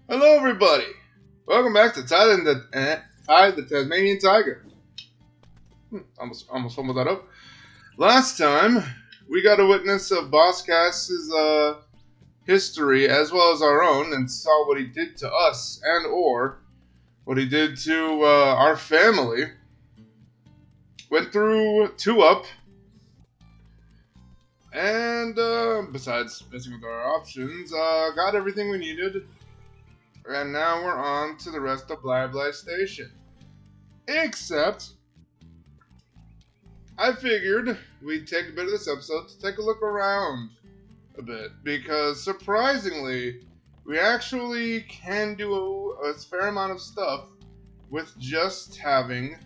Hello, everybody. Welcome back to the Tasmanian Tiger. Almost fumbled that up. Last time, we got a witness of Boss Cass's history as well as our own, and saw what he did to us and/or what he did to our family. Went through 2-up, and besides messing with our options, got everything we needed. And now we're on to the rest of Blah Blah Station. Except, I figured we'd take a bit of this episode to take a look around a bit. Because, surprisingly, we actually can do a fair amount of stuff with just having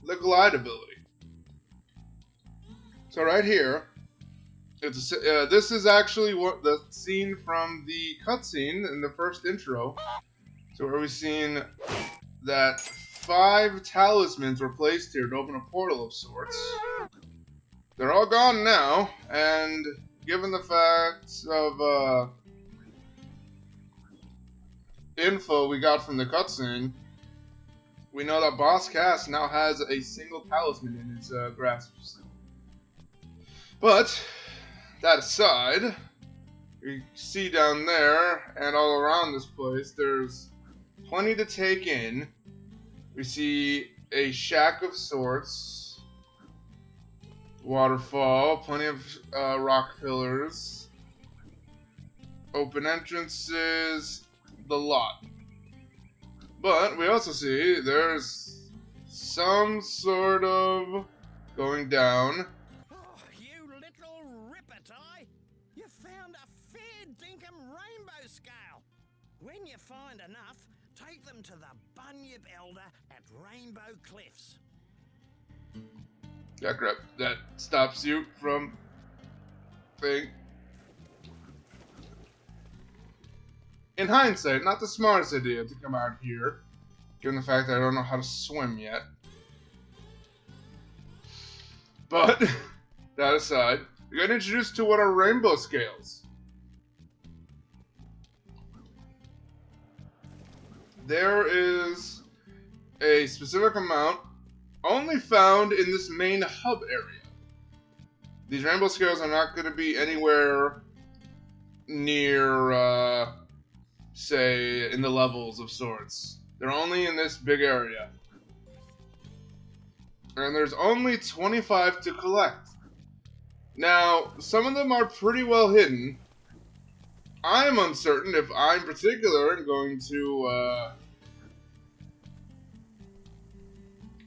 the glide ability. So right here, this is actually the scene from the cutscene in the first intro. So where we've seen that 5 talismans were placed here to open a portal of sorts. They're all gone now, and given the fact of info we got from the cutscene, we know that Boss Cass now has a single talisman in his grasps. But that aside, you see down there and all around this place, there's plenty to take in. We see a shack of sorts, waterfall, plenty of rock pillars, open entrances, the lot. But we also see there's some sort of going down. When you find enough, take them to the Bunyip Elder at Rainbow Cliffs. Yeah, crap. That stops you from thing. In hindsight, not the smartest idea to come out here, given the fact that I don't know how to swim yet. But, that aside, we got introduced to what are rainbow scales. There is a specific amount only found in this main hub area. These rainbow scales are not going to be anywhere near, say, in the levels of sorts. They're only in this big area. And there's only 25 to collect. Now, some of them are pretty well hidden. I'm uncertain if I'm particular going to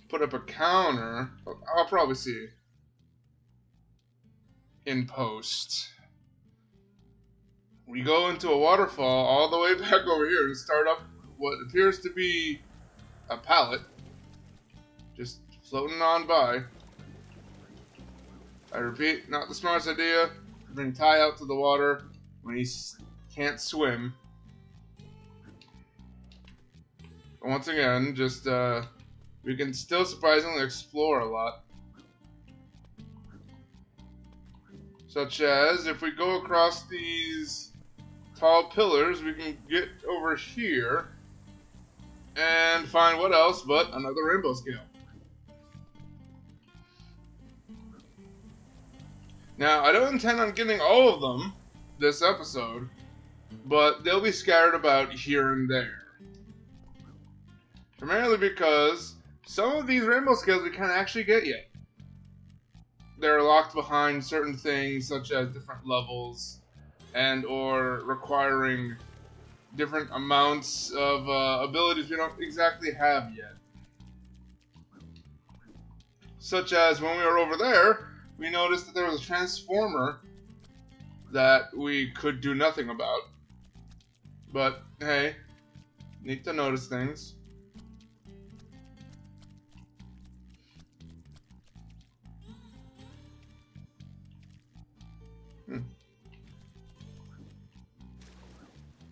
put up a counter. I'll probably see in post. We go into a waterfall all the way back over here and start up what appears to be a pallet just floating on by. I repeat, not the smartest idea. Bring Ty out to the water when he's can't swim. But once again, just we can still surprisingly explore a lot. Such as if we go across these tall pillars, we can get over here and find what else but another rainbow scale. Now, I don't intend on getting all of them this episode, but they'll be scattered about here and there. Primarily because some of these rainbow scales we can't actually get yet. They're locked behind certain things such as different levels and or requiring different amounts of abilities we don't exactly have yet. Such as when we were over there, we noticed that there was a transformer that we could do nothing about. But, hey, need to notice things.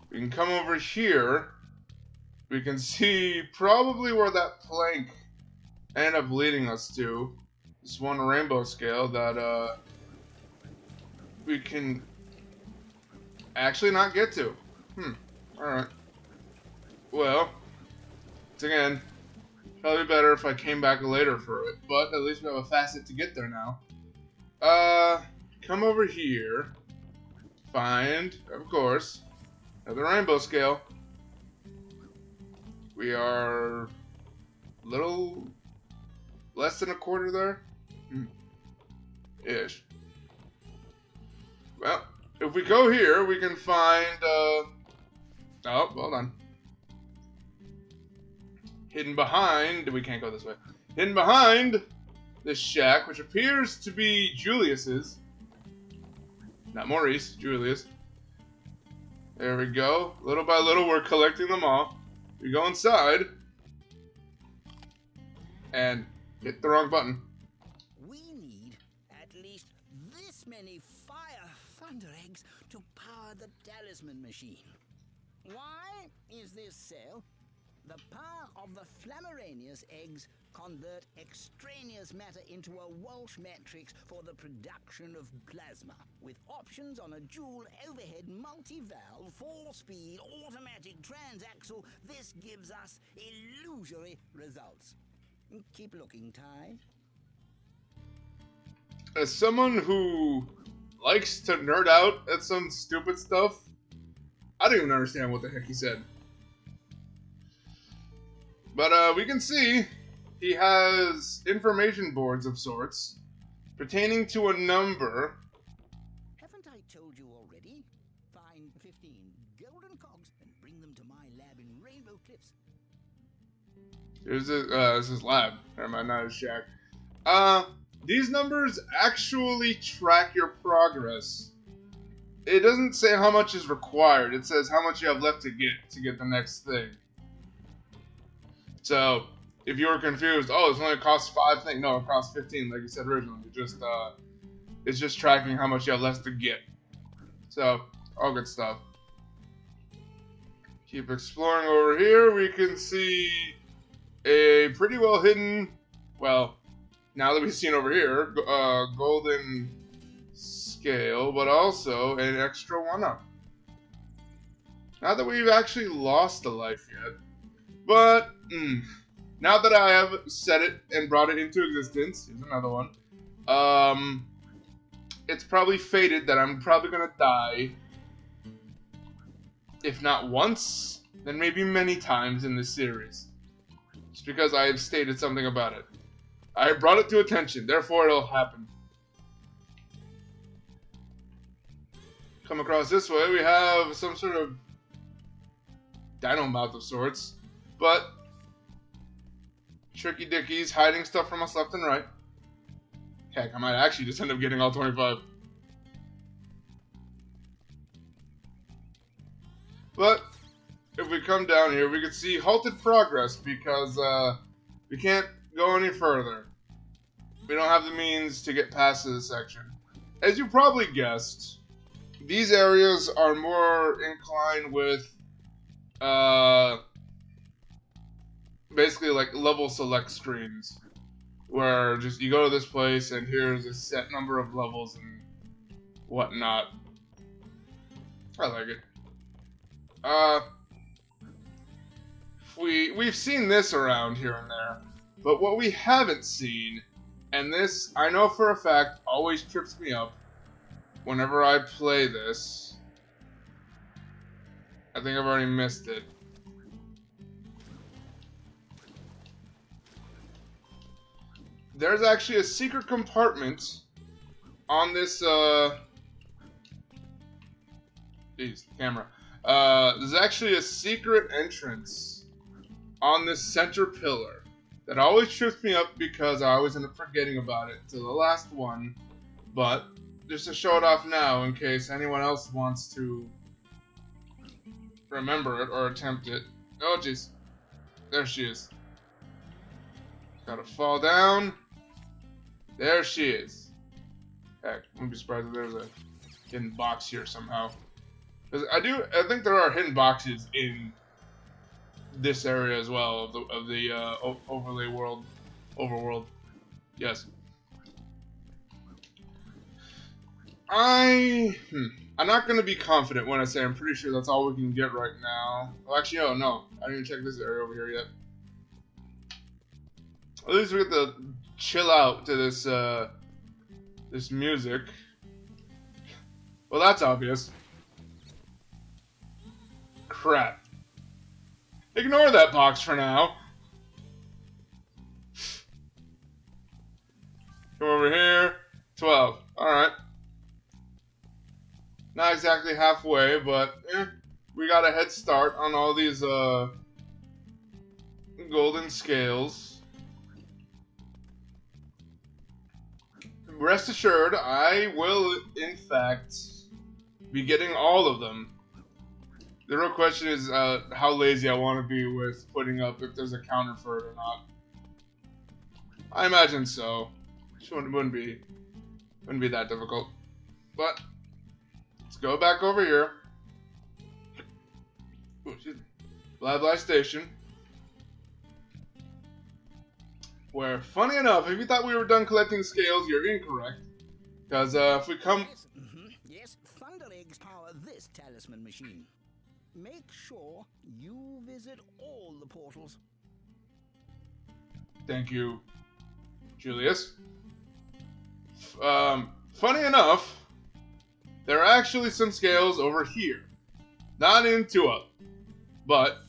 We can come over here. We can see probably where that plank ended up leading us to. This one rainbow scale that, we can actually not get to. Alright. well, once again, probably better if I came back later for it, but at least we have a facet to get there now. Come over here. Find, of course, another rainbow scale. We are a little less than a quarter there. Ish. Well, if we go here, we can find, oh, hold on. Hidden behind, we can't go this way. Hidden behind this shack, which appears to be Julius's. Not Maurice, Julius. There we go. Little by little, we're collecting them all. We go inside. And hit the wrong button. We need at least this many fire thunder eggs to power the talisman machine. Why is this so? The power of the Flammaraneous eggs convert extraneous matter into a Walsh matrix for the production of plasma, with options on a dual overhead multi-valve, 4-speed automatic transaxle. This gives us illusory results. Keep looking, Ty. As someone who likes to nerd out at some stupid stuff, I don't even understand what the heck he said. But we can see he has information boards of sorts pertaining to a number. Haven't I told you already? Find 15 golden cogs and bring them to my lab in Rainbow Cliffs. Here's this is lab. Never mind, not his shack. These numbers actually track your progress. It doesn't say how much is required. It says how much you have left to get the next thing. So, if you were confused, oh, it's only costs 5 things. No, it costs 15, like you said originally. It's just tracking how much you have left to get. So, all good stuff. Keep exploring over here. We can see a pretty well hidden, well, now that we've seen over here, golden scale, but also an extra 1-up. Not that we've actually lost a life yet. But, now that I have set it and brought it into existence, here's another one, it's probably fated that I'm probably going to die, if not once, then maybe many times in this series. Just because I have stated something about it. I have brought it to attention, therefore it'll happen. Come across this way, we have some sort of dino mouth of sorts. But Tricky Dicky's hiding stuff from us left and right. Heck, I might actually just end up getting all 25. But if we come down here, we can see halted progress because we can't go any further. We don't have the means to get past this section. As you probably guessed, these areas are more inclined with basically like level select screens, where just you go to this place and here's a set number of levels and whatnot. I like it. We've seen this around here and there, but what we haven't seen, and this I know for a fact always trips me up whenever I play this. I think I've already missed it. There's actually a secret compartment on this, camera. There's actually a secret entrance on this center pillar that always trips me up because I always end up forgetting about it to the last one. But just to show it off now in case anyone else wants to remember it or attempt it. Oh, jeez. There she is. Gotta fall down. There she is. Heck, I wouldn't be surprised if there's a hidden box here somehow. Because I think there are hidden boxes in this area as well of the overlay world, overworld. Yes. I'm not going to be confident when I say I'm pretty sure that's all we can get right now. Well, actually, oh no. I didn't even check this area over here yet. At least we get to chill out to this, this music. Well, that's obvious. Crap. Ignore that box for now. Come over here. 12. Alright. Not exactly halfway, but we got a head start on all these golden scales. Rest assured, I will, in fact, be getting all of them. The real question is how lazy I want to be with putting up if there's a counter for it or not. I imagine so. It wouldn't be that difficult. But let's go back over here. Ooh, excuse me. Blah Blah Station. Where, funny enough, if you thought we were done collecting scales, you're incorrect. Because if we come... Yes, Thunder Eggs power this talisman machine. Make sure you visit all the portals. Thank you, Julius. Funny enough, there are actually some scales over here. Not in Tua, but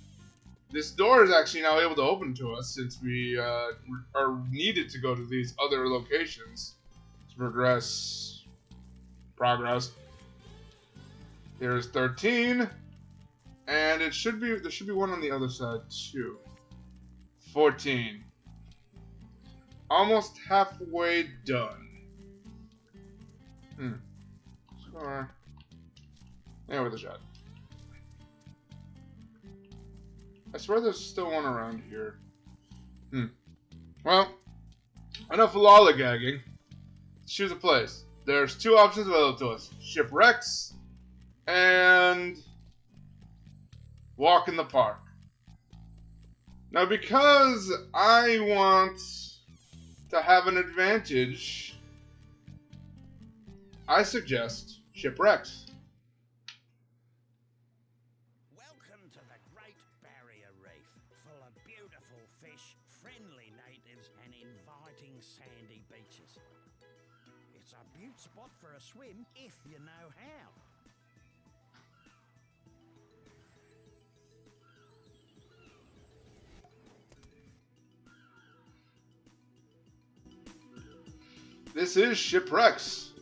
this door is actually now able to open to us since we are needed to go to these other locations to progress. Here's 13, and there should be one on the other side too. 14. Almost halfway done. Sure. Yeah, with a shot. I swear there's still one around here. Well, enough lollygagging. Choose a place. There's two options available to us. Shipwrecks and walk in the park. Now, because I want to have an advantage, I suggest shipwrecks. Welcome to the Great Barrier Reef, full of beautiful fish, friendly natives, and inviting sandy beaches. It's a beaut spot for a swim if you know how. This is shipwrecks.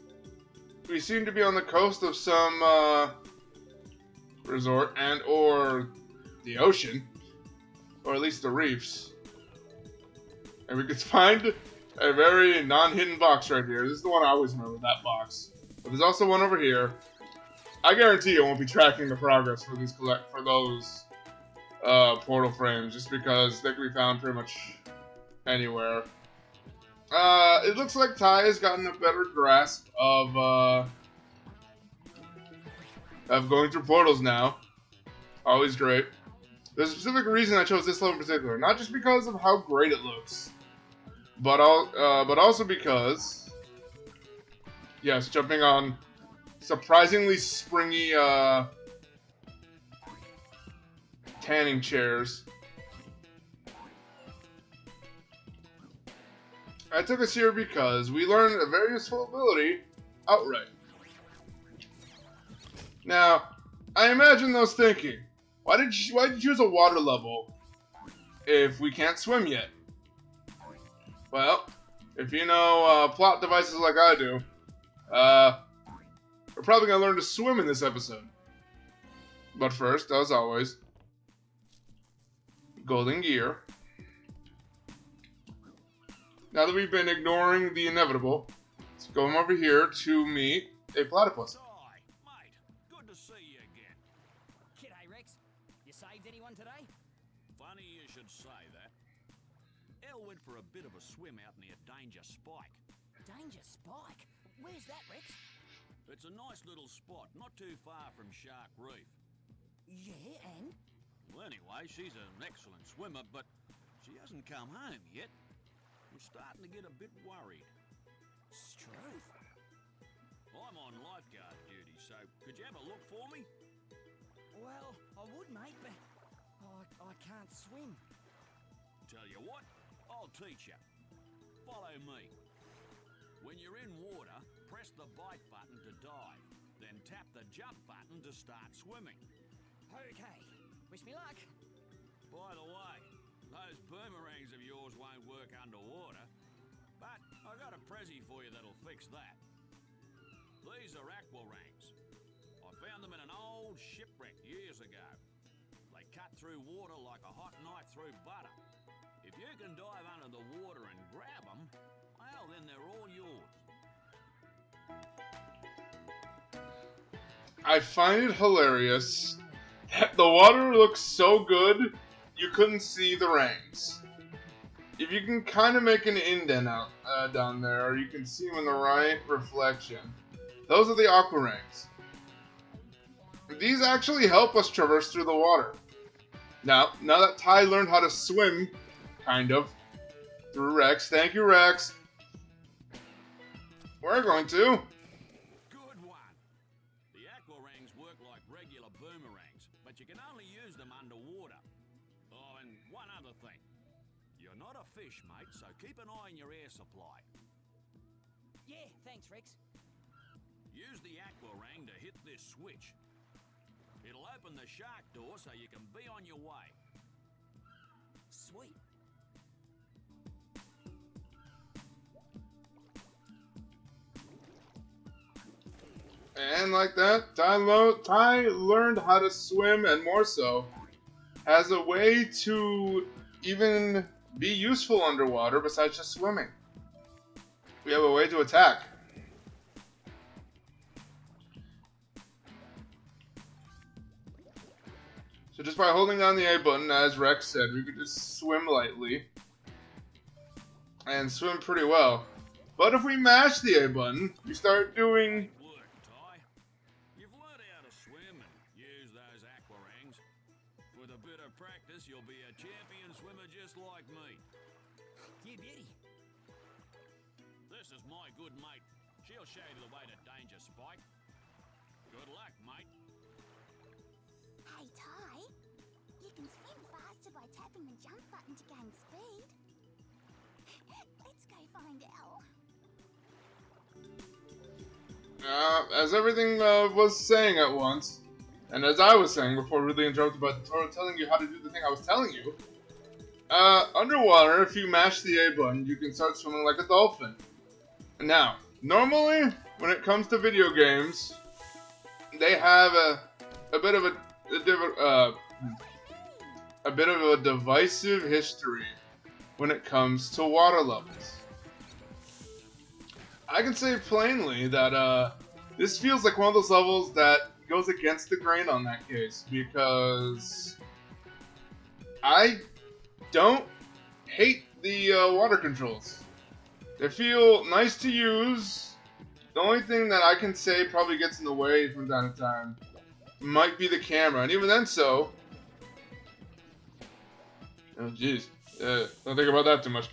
We seem to be on the coast of some resort and or the ocean, or at least the reefs. And we could find a very non-hidden box right here. This is the one I always remember, that box. But there's also one over here. I guarantee you won't be tracking the progress for these those portal frames, just because they can be found pretty much anywhere. It looks like Ty has gotten a better grasp of going through portals now. Always great. There's a specific reason I chose this level in particular, not just because of how great it looks, but also because, yes, jumping on surprisingly springy tanning chairs. I took us here because we learned a very useful ability outright. Now, I imagine those thinking, why did you choose a water level if we can't swim yet? Well, if you know plot devices like I do, we're probably gonna learn to swim in this episode. But first, as always, golden gear. Now that we've been ignoring the inevitable, let's go over here to meet a platypus. Hi, mate. Good to see you again. G'day, Rex. You saved anyone today? Funny you should say that. Elle went for a bit of a swim out near Danger Spike. Danger Spike? Where's that, Rex? It's a nice little spot, not too far from Shark Reef. Yeah, and? Well, anyway, she's an excellent swimmer, but she hasn't come home yet. I'm starting to get a bit worried. Struth. I'm on lifeguard duty, so could you have a look for me? Well, I would, mate, but I can't swim. Tell you what, I'll teach you. Follow me. When you're in water, press the bite button to dive, then tap the jump button to start swimming. Okay, wish me luck. By the way, those boomerangs of yours won't work underwater, but I got a prezi for you that'll fix that. These are aquarangs. I found them in an old shipwreck years ago. They cut through water like a hot knife through butter. If you can dive under the water and grab them, well, then they're all yours. I find it hilarious that the water looks so good you couldn't see the rangs. If you can kind of make an indent out down there, or you can see them in the right reflection, those are the aquarangs. These actually help us traverse through the water. Now that Ty learned how to swim, kind of, through Rex, thank you, Rex, we're going to. Good one. The aquarangs work like regular boomerangs, but you can only use them underwater. Oh, and one other thing. You're not a fish, mate, so keep an eye on your air supply. Yeah, thanks, Rex. Use the aquarang to hit this switch. It'll open the shark door so you can be on your way. Sweet. And like that, Ty learned how to swim, and more so, has a way to even be useful underwater besides just swimming. We have a way to attack. So just by holding down the A button, as Rex said, we could just swim lightly. And swim pretty well. But if we mash the A button, we start doing... Work, Ty. You've learned how to swim and use those aquarangs. With a bit of practice, you'll be a champion swimmer just like me. Yeah, beauty. This is my good mate. She'll show you the way to danger, Spike. Good luck, mate. Hey, Ty, you can swim faster by tapping the jump button to gain speed. Let's go find Elle. As everything was saying at once, and as I was saying before really interrupted by the tutorial telling you how to do the thing I was telling you, underwater, if you mash the A button, you can start swimming like a dolphin. Now, normally, when it comes to video games, they have a bit of a divisive history when it comes to water levels. I can say plainly that this feels like one of those levels that goes against the grain on that case, because I don't hate the water controls. They feel nice to use. The only thing that I can say probably gets in the way from time to time might be the camera, and even then so... Oh jeez, don't think about that too much.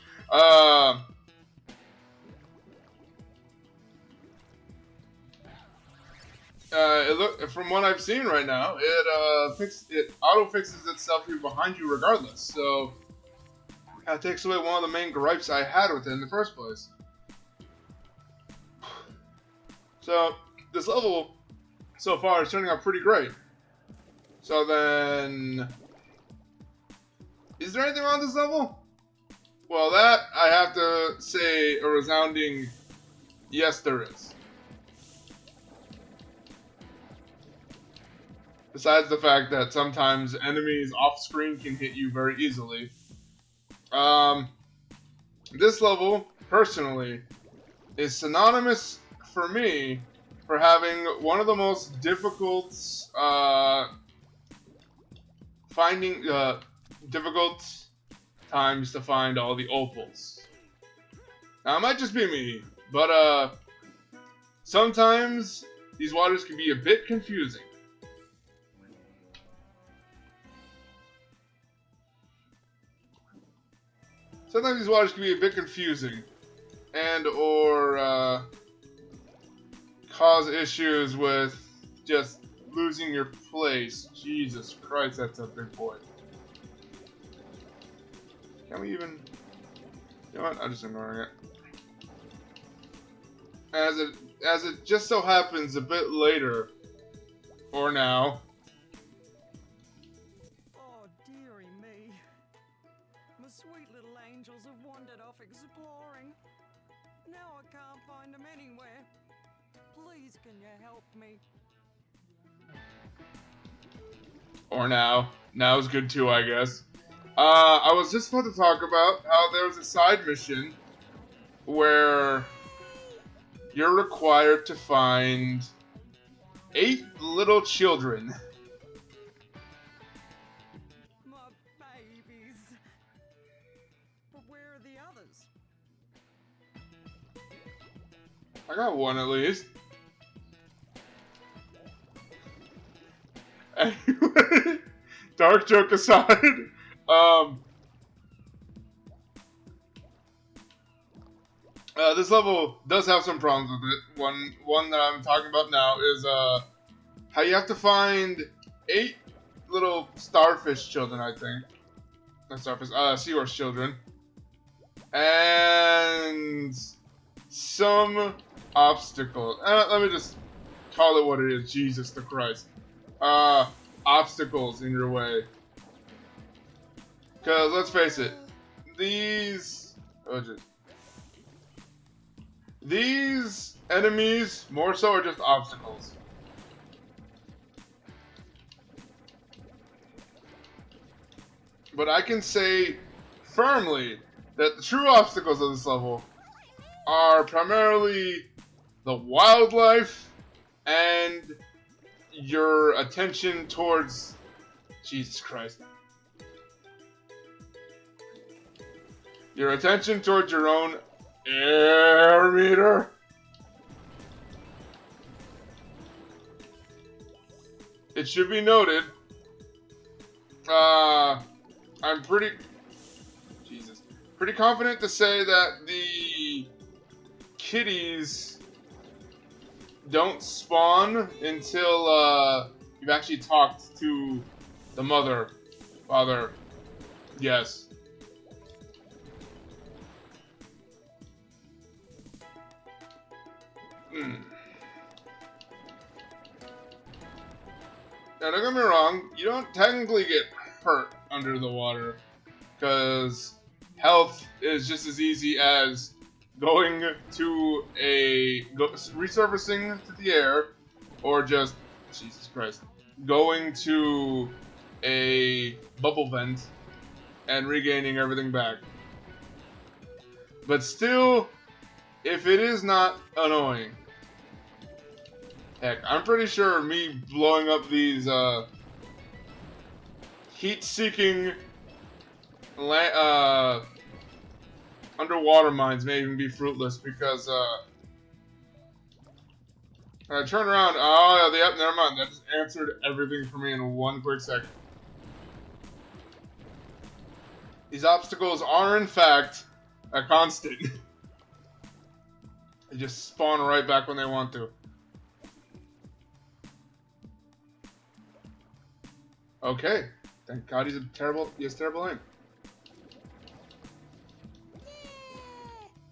From what I've seen right now, it auto fixes itself here behind you regardless. So that takes away one of the main gripes I had with it in the first place. So this level so far is turning out pretty great. So then, is there anything wrong with this level? Well, that I have to say a resounding yes, there is. Besides the fact that sometimes enemies off-screen can hit you very easily. This level, personally, is synonymous for me for having one of the most difficult difficult times to find all the opals. Now, it might just be me, but sometimes these waters can be a bit confusing. Sometimes these waters can be a bit confusing, and or cause issues with just losing your place. Jesus Christ, that's a big boy. Can we even... You know what? I'm just ignoring it. As it just so happens, a bit later, or now. Oh, dearie me. My sweet little angels have wandered off exploring. Now I can't find them anywhere. Please, can you help me? Or now. Now's good too, I guess. I was just about to talk about how there was a side mission where you're required to find 8 little children. My babies. But where are the others? I got one at least. Anyway, dark joke aside, this level does have some problems with it. One that I'm talking about now is how you have to find 8 little starfish children, I think. Not starfish, seahorse children. And some obstacles. Let me just call it what it is. Jesus the Christ. Obstacles in your way. Because, let's face it, these enemies, more so, are just obstacles. But I can say firmly that the true obstacles of this level are primarily the wildlife and your attention towards... Jesus Christ. Your attention towards your own air meter. It should be noted, I'm pretty confident to say that the kitties don't spawn until you've actually talked to the mother, father. Yes. Now, don't get me wrong, you don't technically get hurt under the water, because health is just as easy as going to resurfacing to the air, or just, Jesus Christ, going to a bubble vent and regaining everything back. But still, if it is not annoying, heck, I'm pretty sure me blowing up these heat-seeking underwater mines may even be fruitless, because I turn around. Oh, yeah, never mind. That just answered everything for me in one quick second. These obstacles are, in fact, a constant. They just spawn right back when they want to. Okay. Thank God he has terrible aim.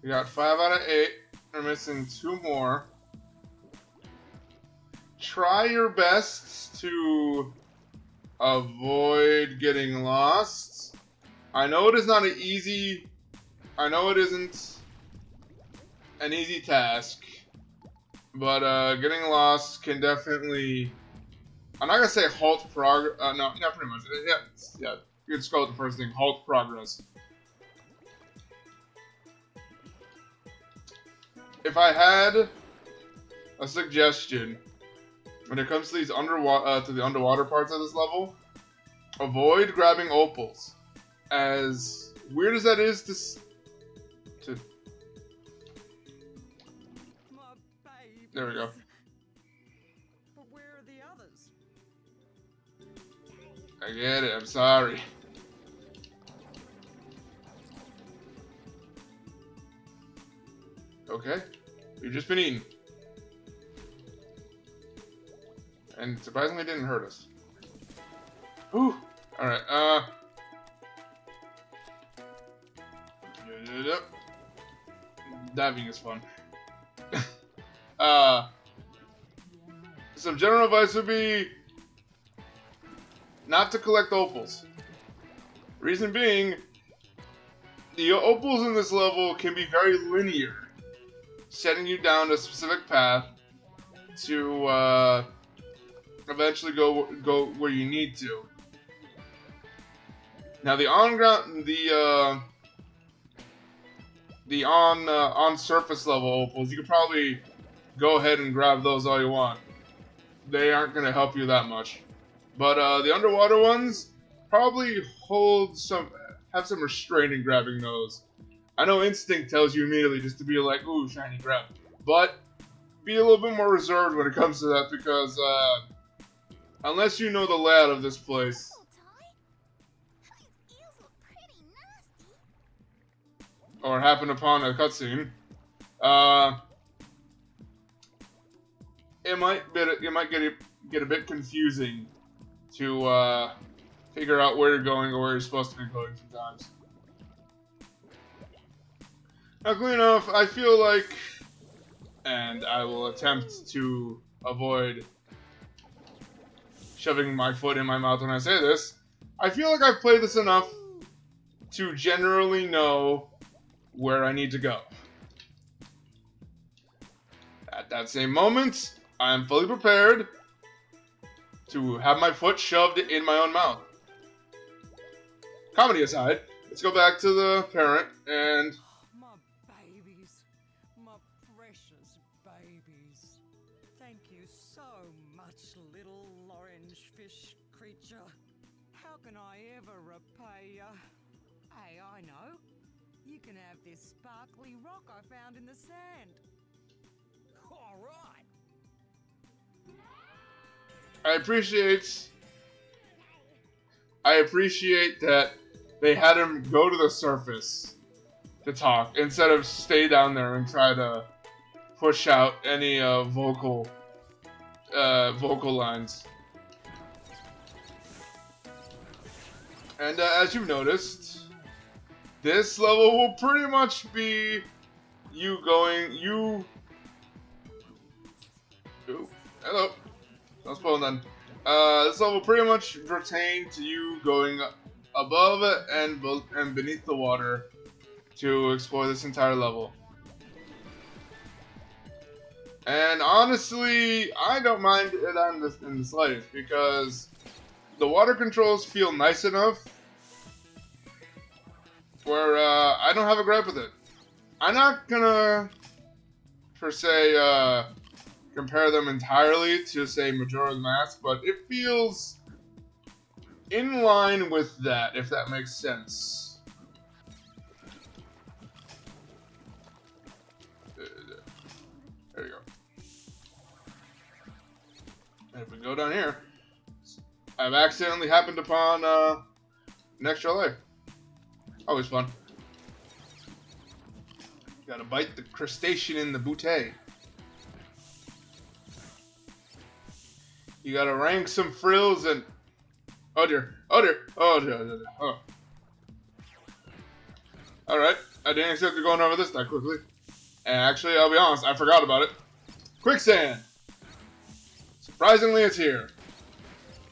We got 5 out of 8. We're missing 2 more. Try your best to avoid getting lost. I know it is not an easy... I know it isn't an easy task. But getting lost can definitely... I'm not gonna say halt progress. No, not pretty much. Yeah. You can scroll the first thing. Halt progress. If I had a suggestion when it comes to these underwater parts of this level, avoid grabbing opals. As weird as that is to there we go. But where are the others? I get it, I'm sorry. Okay, you've just been eaten. And surprisingly didn't hurt us. Whew. Alright, diving is fun. Some general advice would be not to collect opals. Reason being, the opals in this level can be very linear, setting you down a specific path to eventually go where you need to. Now the on surface level opals, you could probably go ahead and grab those all you want. They aren't going to help you that much. But the underwater ones probably have some restraint in grabbing those. I know instinct tells you immediately just to be like, ooh, shiny grab. But be a little bit more reserved when it comes to that because unless you know the layout of this place. Or happen upon a cutscene, it might get a bit confusing to figure out where you're going or where you're supposed to be going sometimes. Luckily enough, I feel like, and I will attempt to avoid shoving my foot in my mouth when I say this, I feel like I've played this enough to generally know where I need to go. At that same moment, I am fully prepared to have my foot shoved in my own mouth. Comedy aside, let's go back to the parent and... My babies. My precious babies. Thank you so much, little orange fish creature. How can I ever repay ya? Hey, I know. You can have this sparkly rock I found in the sand. All right. I appreciate that they had him go to the surface to talk instead of stay down there and try to push out any vocal lines. And as you've noticed, this level will pretty much be you going. Ooh, hello. Don't spoil none. This level will pretty much pertain to you going above and beneath the water to explore this entire level. And honestly, I don't mind it in the slightest because the water controls feel nice enough where I don't have a gripe with it. I'm not gonna, per se, compare them entirely to, say, Majora's Mask, but it feels in line with that, if that makes sense. There you go. And if we go down here, I've accidentally happened upon an extra life. Always fun. Gotta bite the crustacean in the booty. You gotta rank some frills and... Oh dear. Oh dear. Oh dear. Oh. Alright. I didn't expect to go over this that quickly. And actually, I'll be honest, I forgot about it. Quicksand! Surprisingly, it's here.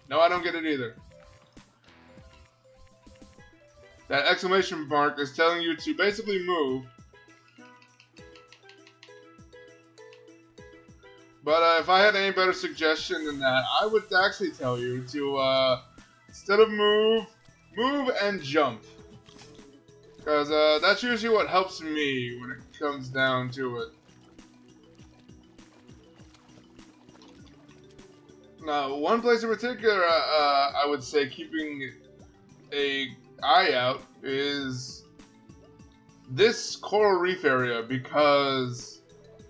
No, I don't get it either. That exclamation mark is telling you to basically move. But if I had any better suggestion than that, I would actually tell you to, instead of move and jump. Because that's usually what helps me when it comes down to it. Now, one place in particular I would say keeping an eye out is this coral reef area, because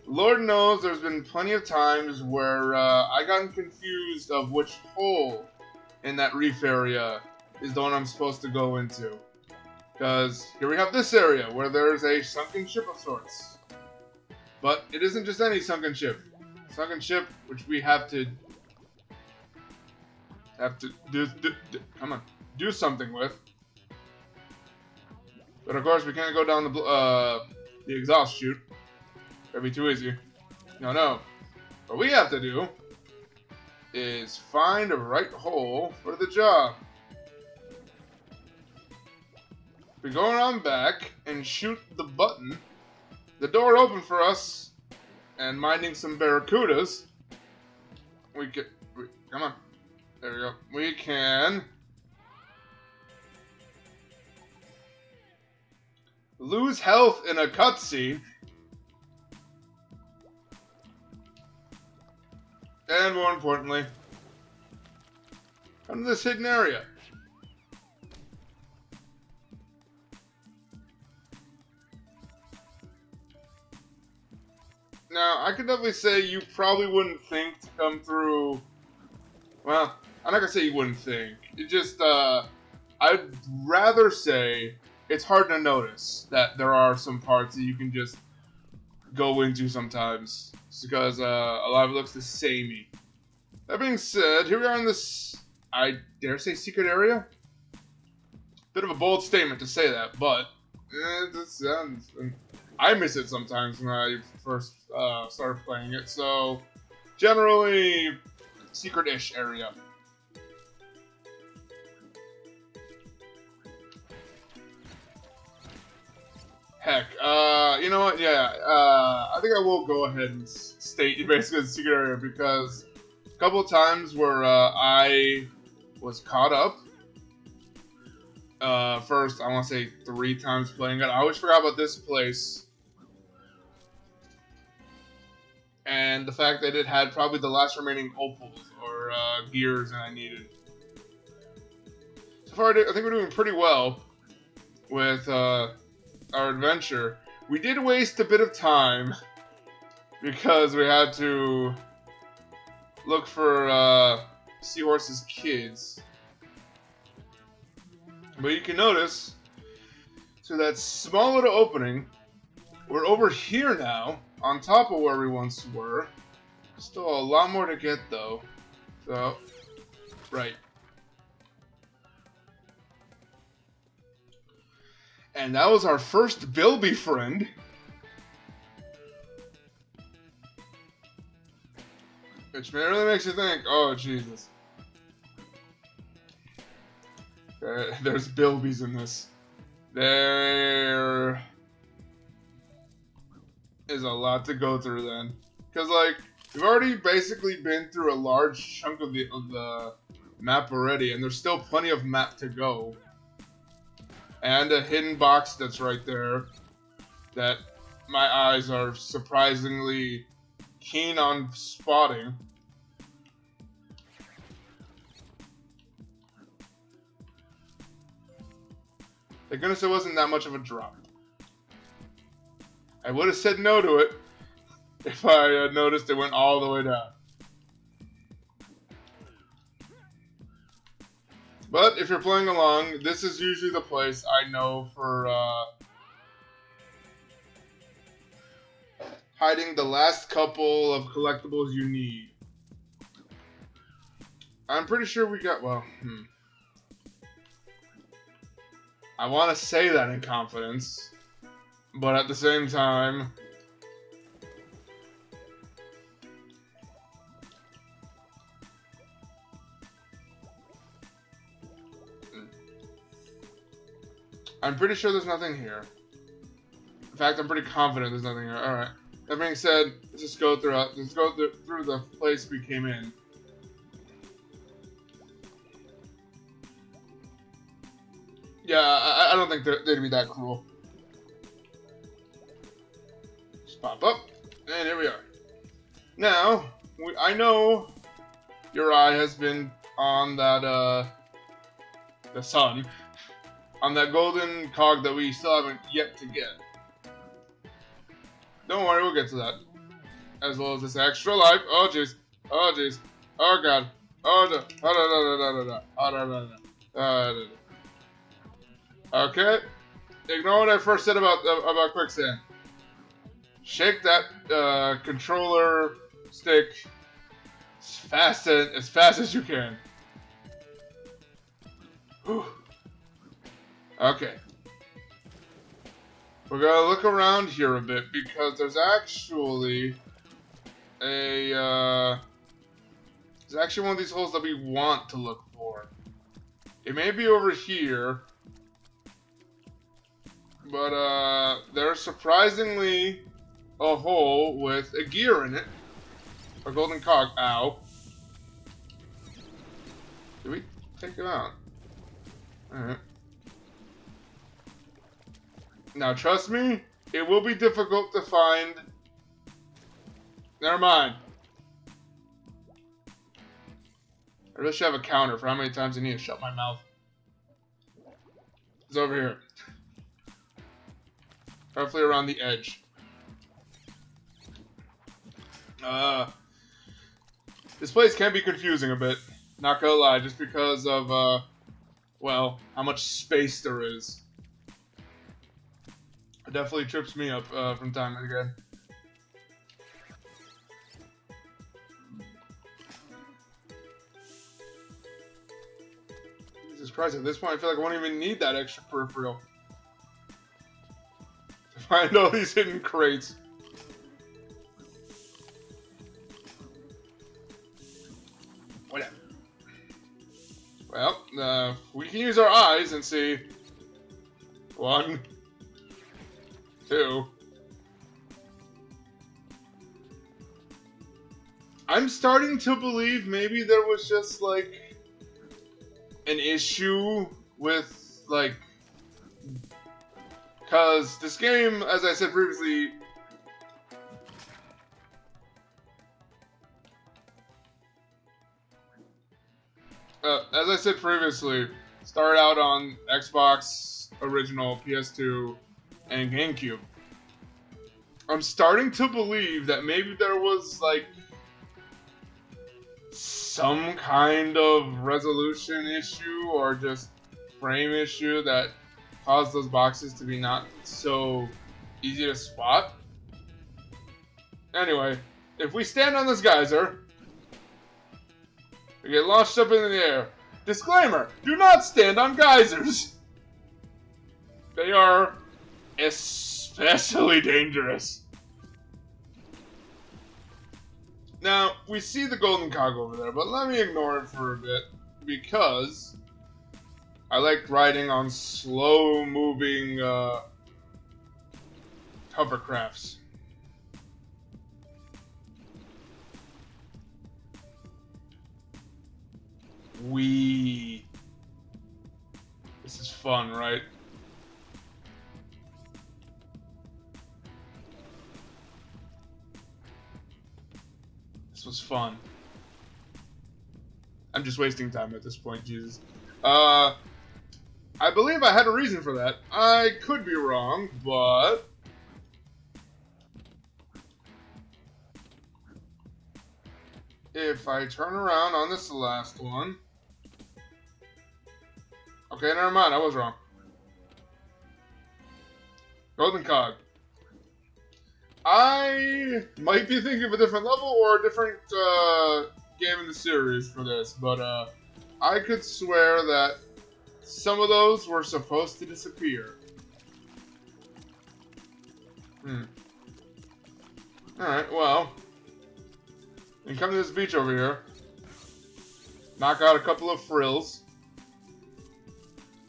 Lord knows there's been plenty of times where I gotten confused of which hole in that reef area is the one I'm supposed to go into. Because here we have this area where there's a sunken ship of sorts. But it isn't just any sunken ship. Sunken ship which we have to have to come on, do something with. But of course, we can't go down the exhaust chute. That'd be too easy. No. What we have to do is find a right hole for the job. We go around back and shoot the button. The door opened for us, and minding some barracudas, come on. There we go. We can lose health in a cutscene. And more importantly, come to this hidden area. Now, I can definitely say you probably wouldn't think to come through. Well, I'm not gonna say you wouldn't think. It just, I'd rather say it's hard to notice that there are some parts that you can just go into sometimes. It's because a lot of it looks the samey. That being said, here we are in this, I dare say, secret area? Bit of a bold statement to say that, but I miss it sometimes when I first started playing it, so generally secret-ish area. Heck, you know what? Yeah, I think I will go ahead and state basically the secret area because a couple of times where I was caught up. First, I want to say 3 times playing it. I always forgot about this place. And the fact that it had probably the last remaining opals or gears that I needed. So far, I think we're doing pretty well with our adventure. We did waste a bit of time because we had to look for Seahorses' kids. But you can notice, so that small little opening, we're over here now, on top of where we once were. Still a lot more to get though. So, right. And that was our first Bilby Friend. Which really makes you think, oh Jesus. There's Bilbys in this. There is a lot to go through then. Because, like, we've already basically been through a large chunk of the map already, and there's still plenty of map to go. And a hidden box that's right there that my eyes are surprisingly keen on spotting. Thank goodness it wasn't that much of a drop. I would have said no to it if I had noticed it went all the way down. But if you're playing along, this is usually the place I know for hiding the last couple of collectibles you need. I'm pretty sure we got, well, I want to say that in confidence, but at the same time, I'm pretty sure there's nothing here. In fact, I'm pretty confident there's nothing here. Alright. That being said, let's just go through the place we came in. Yeah, I don't think they'd be that cruel. Just pop up, and here we are. Now, I know your eye has been on that, the sun, on that golden cog that we still haven't yet to get. Don't worry, we'll get to that. As well as this extra life. Oh, jeez. Oh, jeez. Oh, God. Oh, no. Okay. Ignore what I first said about quicksand. Shake that controller stick as fast as you can. Whew. Okay. We're gonna look around here a bit because there's actually a there's actually one of these holes that we want to look for. It may be over here, but there's surprisingly a hole with a gear in it. A golden cog. Ow. Did we take it out? Alright. Now, trust me, it will be difficult to find. Never mind. I really should have a counter for how many times I need to shut my mouth. It's over here. Roughly around the edge. This place can be confusing a bit. Not gonna lie, just because of, well, how much space there is. It definitely trips me up from time and again. Jesus Christ, at this point I feel like I won't even need that extra peripheral to find all these hidden crates. Whatever. Well, we can use our eyes and see. 1, 2. I'm starting to believe maybe there was just like an issue with like, cause this game, as I said previously, started out on Xbox original, PS2, and GameCube. I'm starting to believe that maybe there was like some kind of resolution issue or just frame issue that caused those boxes to be not so easy to spot. Anyway, if we stand on this geyser, we get launched up into the air. Disclaimer, do not stand on geysers. They are especially dangerous. Now, we see the golden cog over there, but let me ignore it for a bit, because I like riding on slow-moving hovercrafts. This is fun, right? This was fun. I'm just wasting time at this point, Jesus. I believe I had a reason for that. I could be wrong, but if I turn around on this last one. Okay, never mind, I was wrong. Golden cog. I might be thinking of a different level or a different game in the series for this, but I could swear that some of those were supposed to disappear. Alright, well, you come to this beach over here, knock out a couple of frills,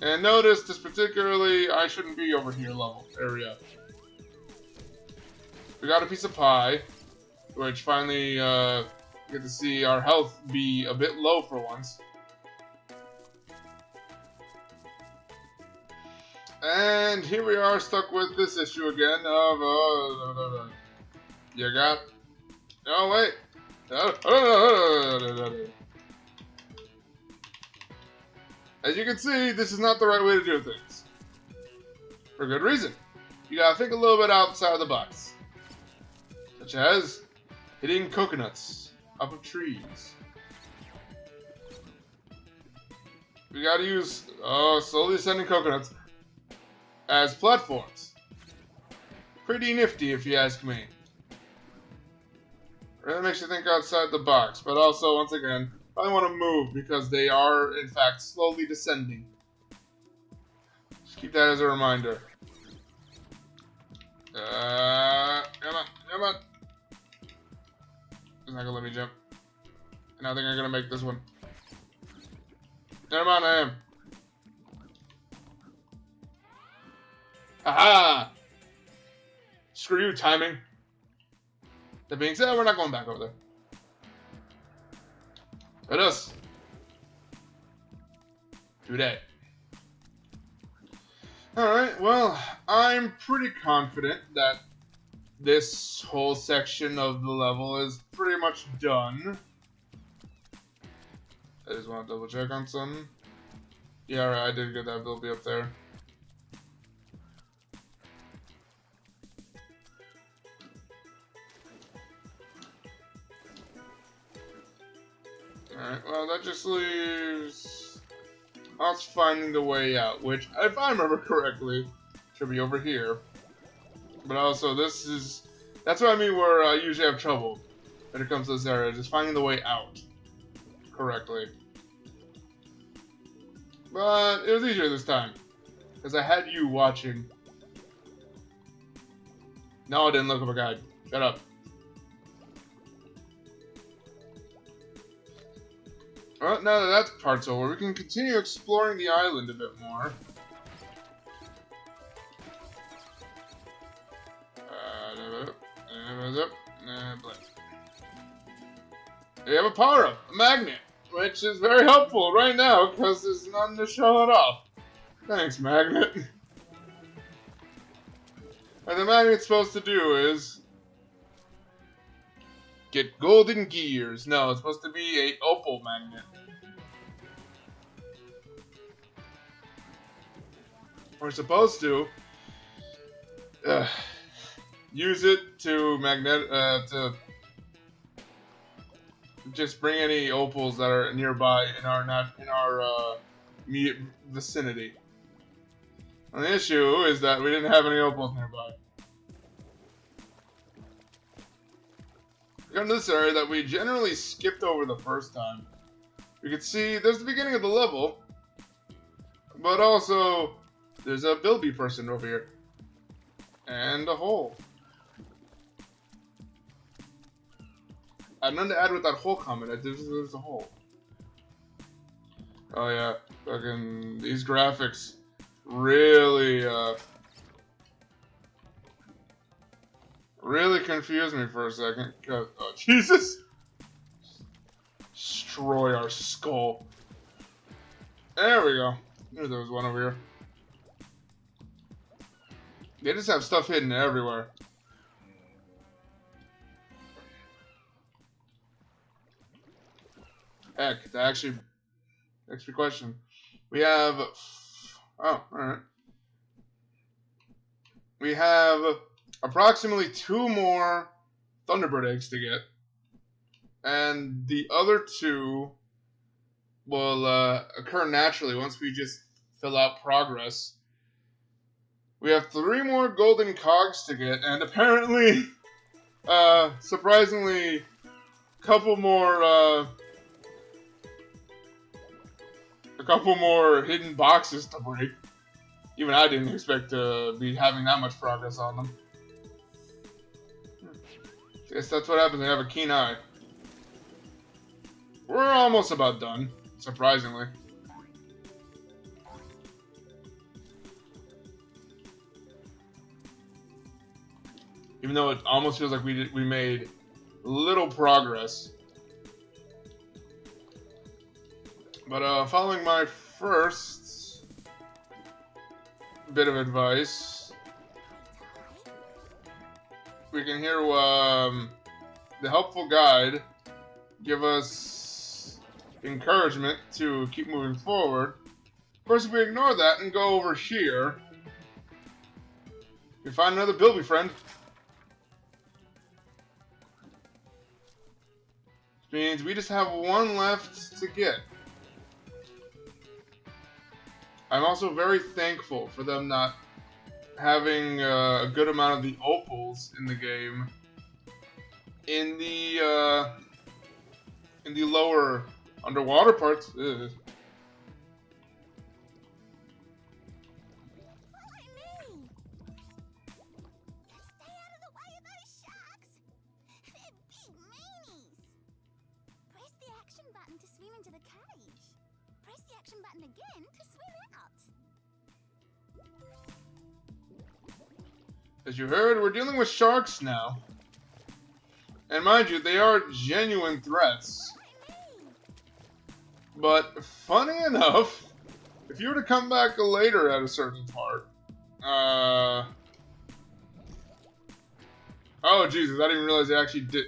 and notice this particularly, I shouldn't be over here level area. We got a piece of pie, which finally get to see our health be a bit low for once. And here we are stuck with this issue again of you got. Oh wait. As you can see, this is not the right way to do things. For good reason. You gotta think a little bit outside of the box. Such as hitting coconuts up of trees. We gotta use slowly ascending coconuts as platforms. Pretty nifty, if you ask me. Really makes you think outside the box, but also, once again, I want to move because they are, in fact, slowly descending. Keep that as a reminder. Come on, come on. It's not gonna let me jump. And I think I'm gonna make this one. Never mind, I am. Aha! Screw you, timing. That being said, we're not going back over there. Let us do that. Alright, well, I'm pretty confident that this whole section of the level is pretty much done. I just want to double check on something. Yeah, alright, I did get that Bilby up there. Alright, well, that just leaves us finding the way out, which, if I remember correctly, should be over here. But also, that's what I mean where I usually have trouble when it comes to this area, just finding the way out correctly. But it was easier this time, because I had you watching. No, I didn't look up a guide. Shut up. Well, now that that part's over, we can continue exploring the island a bit more. We have a power-up, a magnet, which is very helpful right now because there's none to show it off. Thanks, magnet. What the magnet's supposed to do is get golden gears. No, it's supposed to be a opal magnet. We're supposed to use it to to just bring any opals that are nearby in our vicinity. And the issue is that we didn't have any opals nearby. We got into this area that we generally skipped over the first time. You can see there's the beginning of the level, but also there's a Bilby person over here. And a hole. I have nothing to add with that hole comment. There's a hole. Oh yeah, fucking these graphics really really confused me for a second. Oh Jesus! Destroy our skull. There we go. Knew there was one over here. They just have stuff hidden everywhere. Heck, that actually begs the question. We have... Oh, alright. We have approximately 2 more Thunderbird eggs to get. And the other 2 will occur naturally once we just fill out progress. We have 3 more golden cogs to get, and apparently, surprisingly, a couple more hidden boxes to break. Even I didn't expect to be having that much progress on them. I guess that's what happens when you have a keen eye. We're almost about done, surprisingly. Even though it almost feels like we made little progress. But following my first bit of advice, we can hear the helpful guide give us encouragement to keep moving forward. Of course, if we ignore that and go over here, we find another Bilby Friend. Which means we just have 1 left to get. I'm also very thankful for them not having a good amount of the opals in the game in the lower underwater parts. Ugh. the action button again to swim out. As you heard, we're dealing with sharks now. And mind you, they are genuine threats. But funny enough, if you were to come back later at a certain part, oh Jesus, I didn't realize they actually did.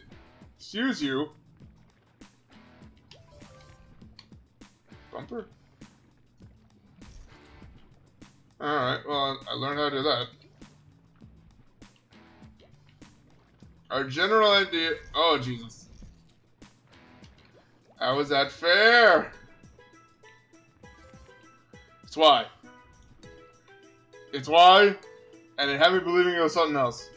Excuse you. Bumper? Alright, well, I learned how to do that. Our general idea. Oh, Jesus. How is that fair? It's why. It's why. And it had me believing it was something else.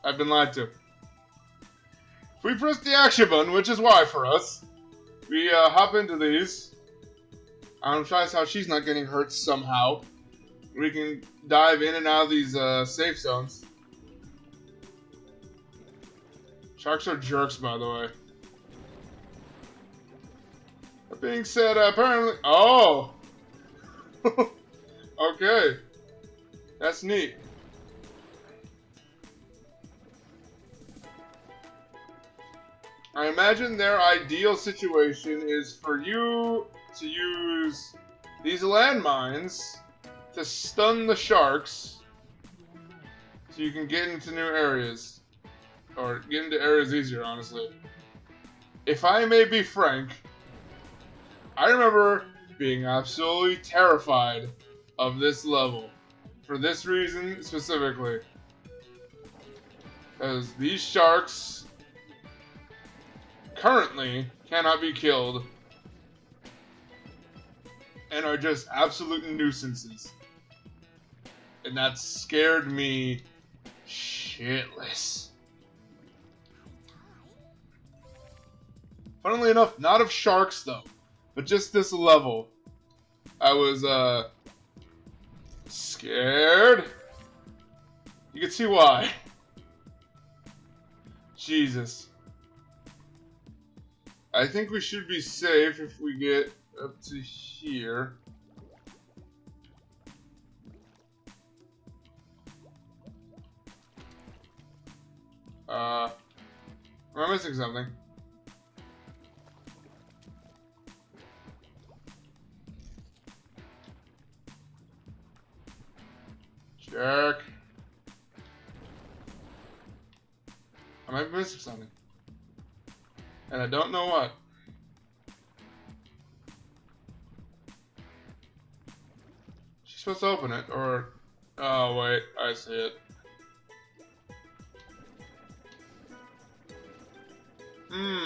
I've been lied to. If we press the action button, which is why for us, we hop into these. I'm trying to see how she's not getting hurt somehow. We can dive in and out of these safe zones. Sharks are jerks, by the way. That being said, apparently... Oh! Okay. That's neat. I imagine their ideal situation is for you to use these landmines to stun the sharks so you can get into new areas. Or get into areas easier, honestly. If I may be frank, I remember being absolutely terrified of this level. For this reason specifically. Because these sharks currently cannot be killed and are just absolute nuisances. And that scared me shitless. Funnily enough, not of sharks though, but just this level. I was scared. You can see why. Jesus. I think we should be safe if we get up to here. Am I missing something? Jerk. I might be missing something. And I don't know what. She's supposed to open it, or... Oh, wait. I see it.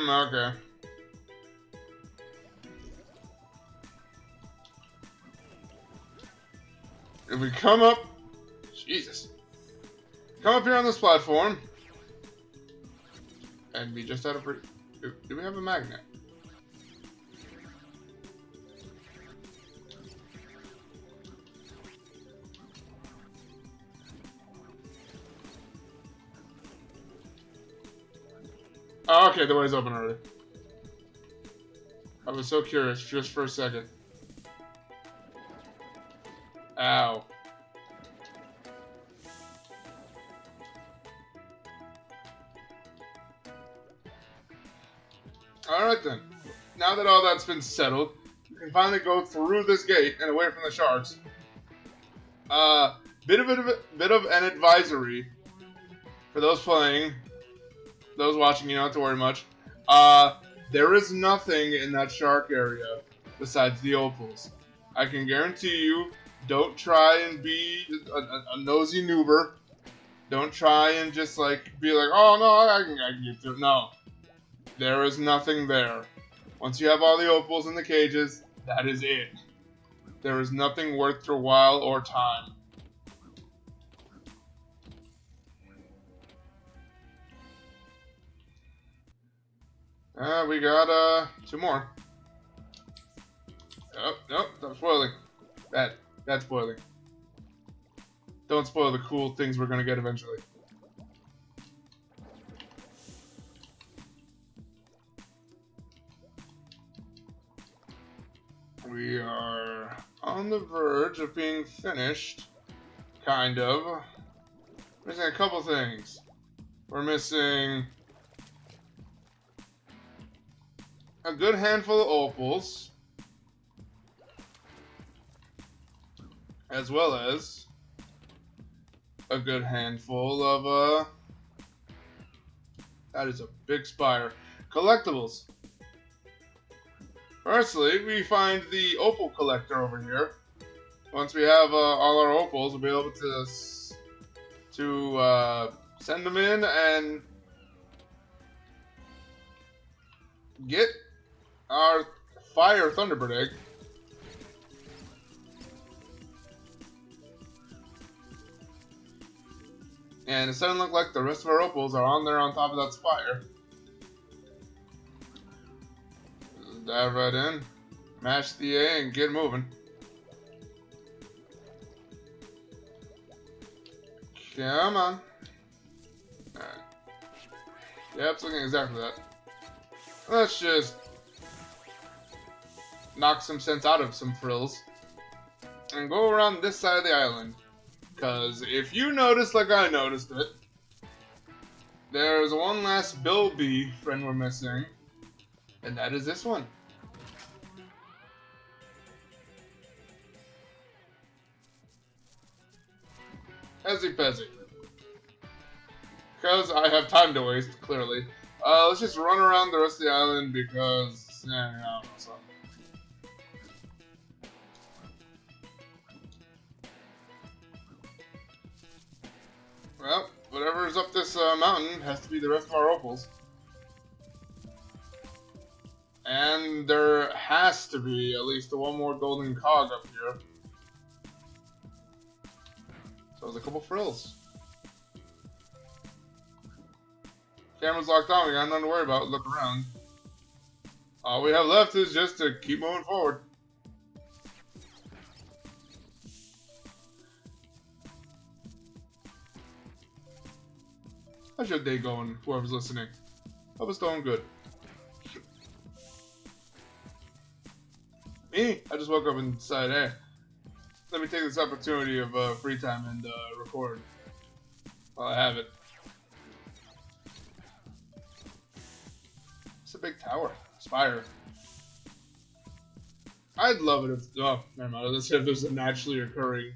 Okay. If we come up... Jesus. Come up here on this platform. And we just had a pretty... Do we have a magnet? Oh, okay, the way's open already. I was so curious just for a second. Ow. Alright then. Now that all that's been settled, you can finally go through this gate and away from the sharks. Bit of an advisory for those playing. Those watching, you don't have to worry much. There is nothing in that shark area besides the opals. I can guarantee you, don't try and be a nosy noober. Don't try and just like be like, oh no, I can get to it. No. There is nothing there. Once you have all the opals in the cages, that is it. There is nothing worth your while or time. We got, 2 more. Oh, nope, stop spoiling. That's spoiling. Don't spoil the cool things we're gonna get eventually. We verge of being finished. Kind of. Missing a couple things. We're missing a good handful of opals, as well as a good handful of, that is a big spire. Collectibles. Firstly, we find the opal collector over here. Once we have all our opals, we'll be able to send them in and get our fire Thunderbird egg. And it doesn't look like the rest of our opals are on there on top of that spire. Just dive right in, mash the A, and get moving. Come on. Alright. Yep, it's looking exactly that. Let's just knock some sense out of some frills and go around this side of the island. Because if you notice, like I noticed it, there's one last Bilby Friend we're missing, and that is this one. Ezzy Pezzy. Because I have time to waste, clearly. Let's just run around the rest of the island because, I don't know, something. Well, whatever's up this mountain has to be the rest of our opals. And there has to be at least one more golden cog up here. So there's a couple frills. Camera's locked on, we got nothing to worry about. Look around. All we have left is just to keep moving forward. How's your day going, whoever's listening? Hope it's going good. Me? I just woke up and decided, hey, let me take this opportunity of free time and record while I have it. It's a big tower. Spire. I'd love it if... Oh, never mind. Let's say if there's a naturally occurring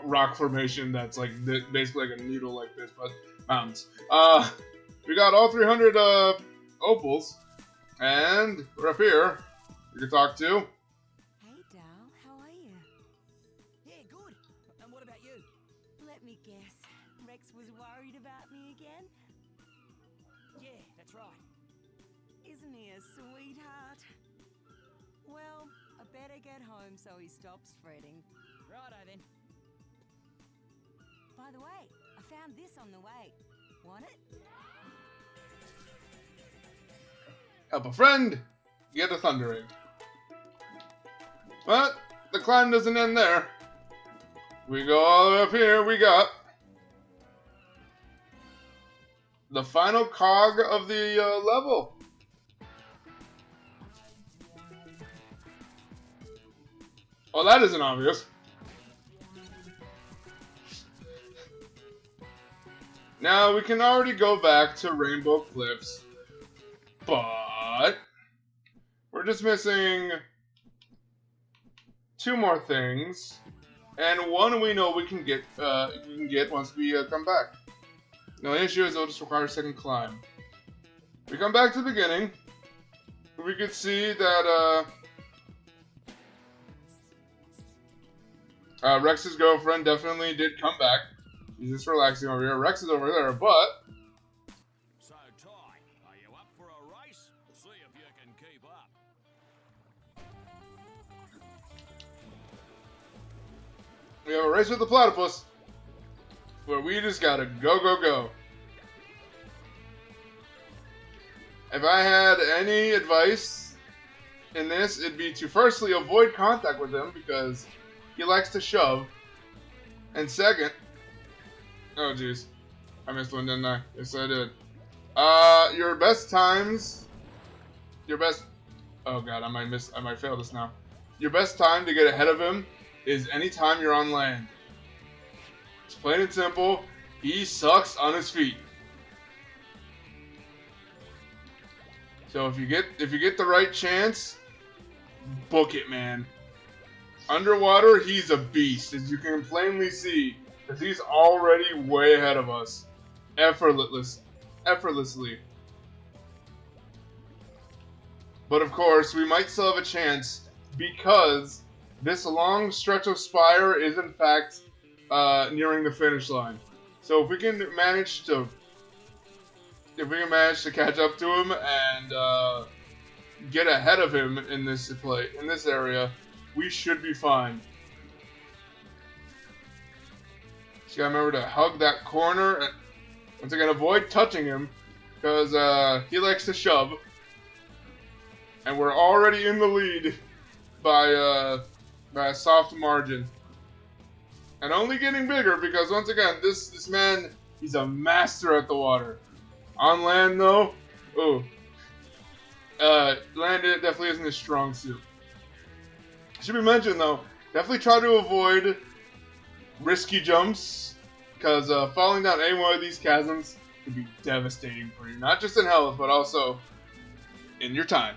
rock formation that's like basically like a needle like this, but mountains. We got all 300 opals, and we're up here. We can talk to. Hey, Dal, how are you? Yeah, good. And what about you? Let me guess. Rex was worried about me again? Yeah, that's right. Isn't he a sweetheart? Well, I better get home so he stops fretting. Righto then. By the way, I found this on the way. Want it? Help a friend, get a thunder egg. But the climb doesn't end there. We go all the way up here. We got the final cog of the level. Well, that isn't obvious. Now we can already go back to Rainbow Cliffs, but we're just missing two more things, and one we know we can get once we come back. The only issue is it'll just require a second climb. We come back to the beginning. We could see that Rex's girlfriend definitely did come back. He's just relaxing over here. Rex is over there, but... So, Ty, are you up for a race? See if you can keep up. We have a race with the platypus, where we just gotta go, go, go. If I had any advice in this, it'd be to firstly avoid contact with him, because he likes to shove. And second... Oh, jeez. I missed one, didn't I? Yes, I did. Your best times... Your best... Oh, God, I might fail this now. your best time to get ahead of him is anytime you're on land. It's plain and simple. He sucks on his feet. So if you get the right chance, book it, man. Underwater, he's a beast, as you can plainly see, because he's already way ahead of us, effortlessly. But of course, we might still have a chance because this long stretch of spire is in fact nearing the finish line. So if we can manage to catch up to him and get ahead of him in this area, we should be fine. Just gotta remember to hug that corner and once again avoid touching him because he likes to shove. And we're already in the lead by a soft margin. And only getting bigger because once again, this man, he's a master at the water. On land though, land definitely isn't his strong suit. Should be mentioned though, definitely try to avoid risky jumps because falling down any one of these chasms could be devastating for you. Not just in health, but also in your time.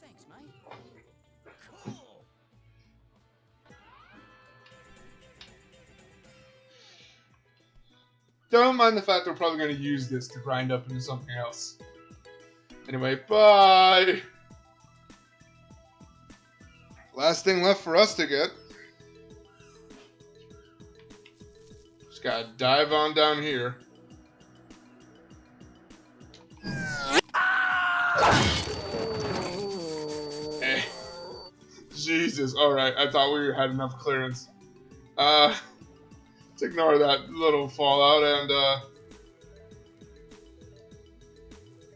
Thanks, mate. Cool. Don't mind the fact we're probably going to use this to grind up into something else. Anyway, bye! Last thing left for us to get. Just gotta dive on down here. Hey. Jesus, alright, I thought we had enough clearance. Let's ignore that little fallout and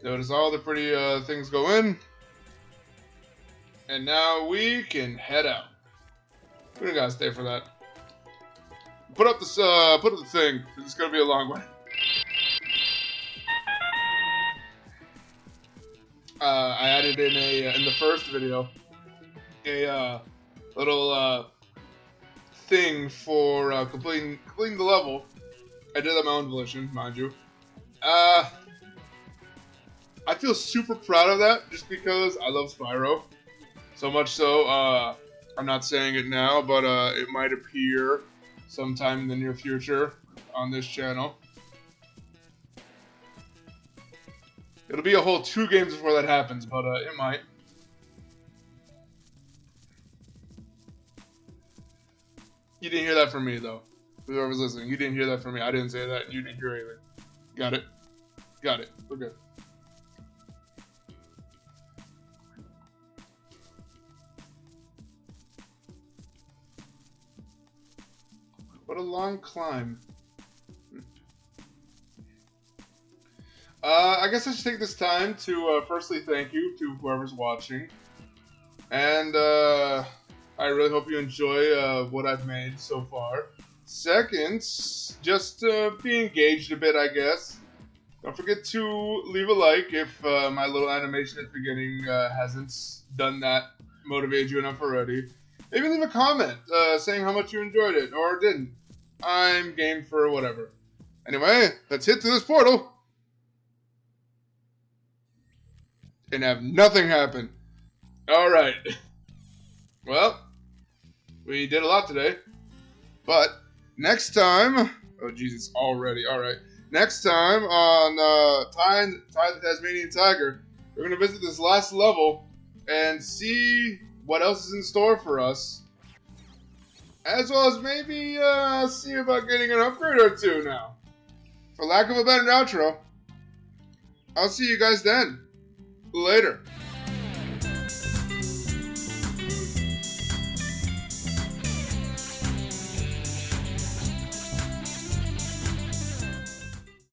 notice all the pretty things go in. And now we can head out. We don't gotta stay for that. Put up the thing. It's gonna be a long one. I added in the first video a little thing for completing the level. I did that my own volition, mind you. I feel super proud of that just because I love Spyro. So much so, I'm not saying it now, but it might appear sometime in the near future on this channel. It'll be a whole 2 games before that happens, but it might. You didn't hear that from me, though. Whoever's listening, you didn't hear that from me. I didn't say that. You didn't hear anything. Got it? Got it. We're good. What a long climb. I guess I should take this time to firstly thank you to whoever's watching. And I really hope you enjoy what I've made so far. Second, just be engaged a bit, I guess. Don't forget to leave a like if my little animation at the beginning hasn't done that, motivated you enough already. Maybe leave a comment saying how much you enjoyed it, or didn't. I'm game for whatever. Anyway, let's hit through this portal. And have nothing happen. Alright. Well, we did a lot today. But, next time... Oh, Jesus, already. Alright. Next time on Ty the Tasmanian Tiger, we're going to visit this last level and see what else is in store for us. As well as maybe see about getting an upgrade or 2 now. For lack of a better outro, I'll see you guys then. Later.